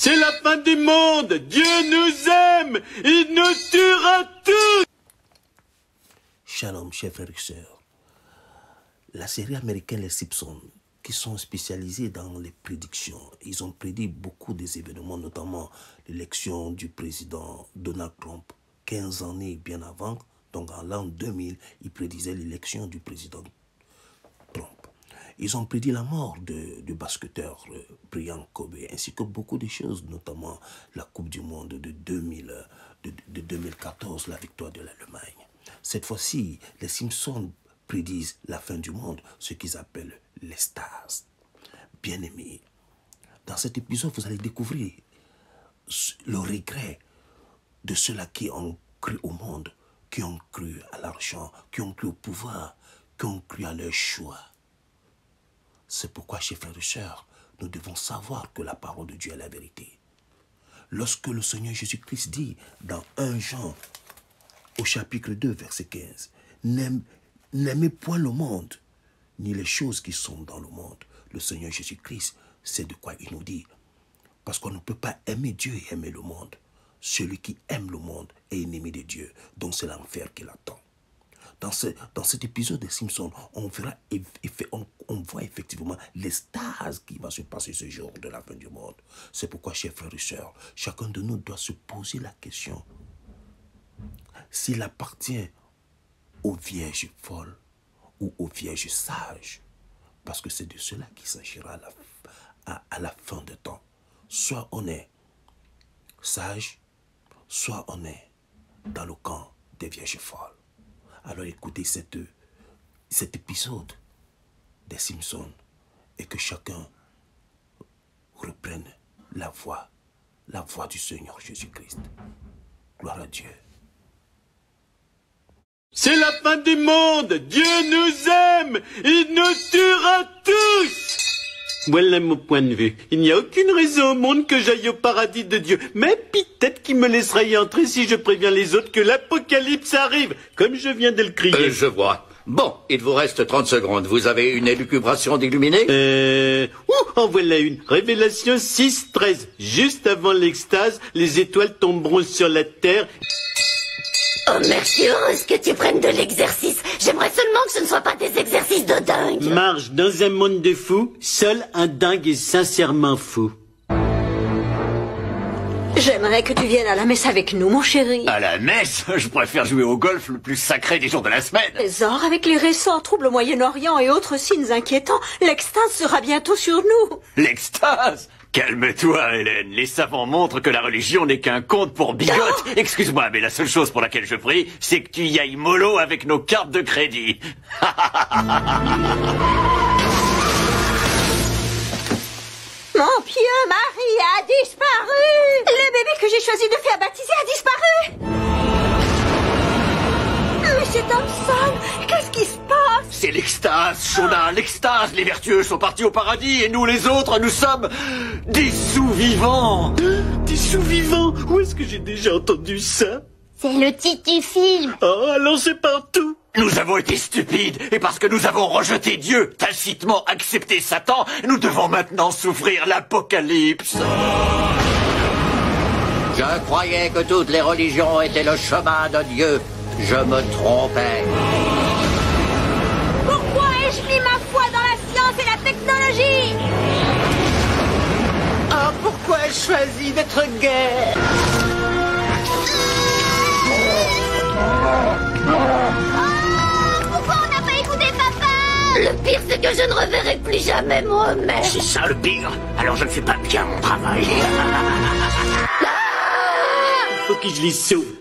C'est la fin du monde. Dieu nous aime. Il nous tuera tous. Shalom, chers frères et sœurs. La série américaine Les Simpsons, qui sont spécialisés dans les prédictions, ils ont prédit beaucoup des événements, notamment l'élection du président Donald Trump, 15 années bien avant, donc en l'an 2000, ils prédisaient l'élection du président Trump. Ils ont prédit la mort du basketteur Brian Kobe, ainsi que beaucoup de choses, notamment la Coupe du Monde de 2014, la victoire de l'Allemagne. Cette fois-ci, les Simpsons prédisent la fin du monde, ce qu'ils appellent les stars. Bien-aimés, dans cet épisode, vous allez découvrir le regret de ceux-là qui ont cru au monde, qui ont cru à l'argent, qui ont cru au pouvoir, qui ont cru à leur choix. C'est pourquoi, chers frères et sœurs, nous devons savoir que la parole de Dieu est la vérité. Lorsque le Seigneur Jésus-Christ dit dans 1 Jean, au chapitre 2, verset 15, « N'aimez point le monde, ni les choses qui sont dans le monde. » Le Seigneur Jésus-Christ, c'est de quoi il nous dit. Parce qu'on ne peut pas aimer Dieu et aimer le monde. Celui qui aime le monde est ennemi de Dieu, donc c'est l'enfer qui l'attend. Dans cet épisode des Simpsons, on voit effectivement les stars qui va se passer ce jour de la fin du monde. C'est pourquoi, chers frères et sœurs, chacun de nous doit se poser la question s'il appartient aux vierges folles ou aux vierges sages, parce que c'est de cela qu'il s'agira à la fin des temps. Soit on est sage, soit on est dans le camp des vierges folles. Alors écoutez cet épisode des Simpsons et que chacun reprenne la voix du Seigneur Jésus-Christ. Gloire à Dieu. C'est la fin du monde. Dieu nous aime. Il nous tuera tous. Voilà mon point de vue. Il n'y a aucune raison au monde que j'aille au paradis de Dieu. Mais peut-être qu'il me laissera y entrer si je préviens les autres que l'apocalypse arrive, comme je viens de le crier. Je vois. Bon, il vous reste 30 secondes. Vous avez une élucubration d'illuminé? En voilà une. Révélation 6:13. Juste avant l'extase, les étoiles tomberont sur la terre. Oh mère, je suis heureuse que tu prennes de l'exercice. J'aimerais seulement que ce ne soit pas des exercices de dingue. Marche dans un monde de fous, seul un dingue est sincèrement fou. J'aimerais que tu viennes à la messe avec nous, mon chéri. À la messe? Je préfère jouer au golf, le plus sacré des jours de la semaine. Trésor, avec les récents troubles au Moyen-Orient et autres signes inquiétants, l'extase sera bientôt sur nous. L'extase? Calme-toi, Hélène. Les savants montrent que la religion n'est qu'un conte pour bigotes. Excuse-moi, mais la seule chose pour laquelle je prie, c'est que tu y ailles mollo avec nos cartes de crédit. Mon pieux mari a disparu. Le bébé que j'ai choisi de faire baptiser a disparu. Monsieur Thompson, qu'est-ce qui se passe? C'est l'extase, Shona, l'extase. Les vertueux sont partis au paradis et nous, les autres, nous sommes des sous-vivants. Des sous-vivants? Où est-ce que j'ai déjà entendu ça? C'est le titre du film. Oh, alors c'est partout. Nous avons été stupides, et parce que nous avons rejeté Dieu, tacitement accepté Satan, nous devons maintenant souffrir l'apocalypse. Je croyais que toutes les religions étaient le chemin de Dieu. Je me trompais. Pourquoi ai-je mis ma foi dans la science et la technologie? Oh, pourquoi ai-je choisi d'être gay? Pourquoi on n'a pas écouté papa? Le pire, c'est que je ne reverrai plus jamais moi-même. C'est ça le pire. Alors je ne fais pas bien mon travail. Faut que je les sauve.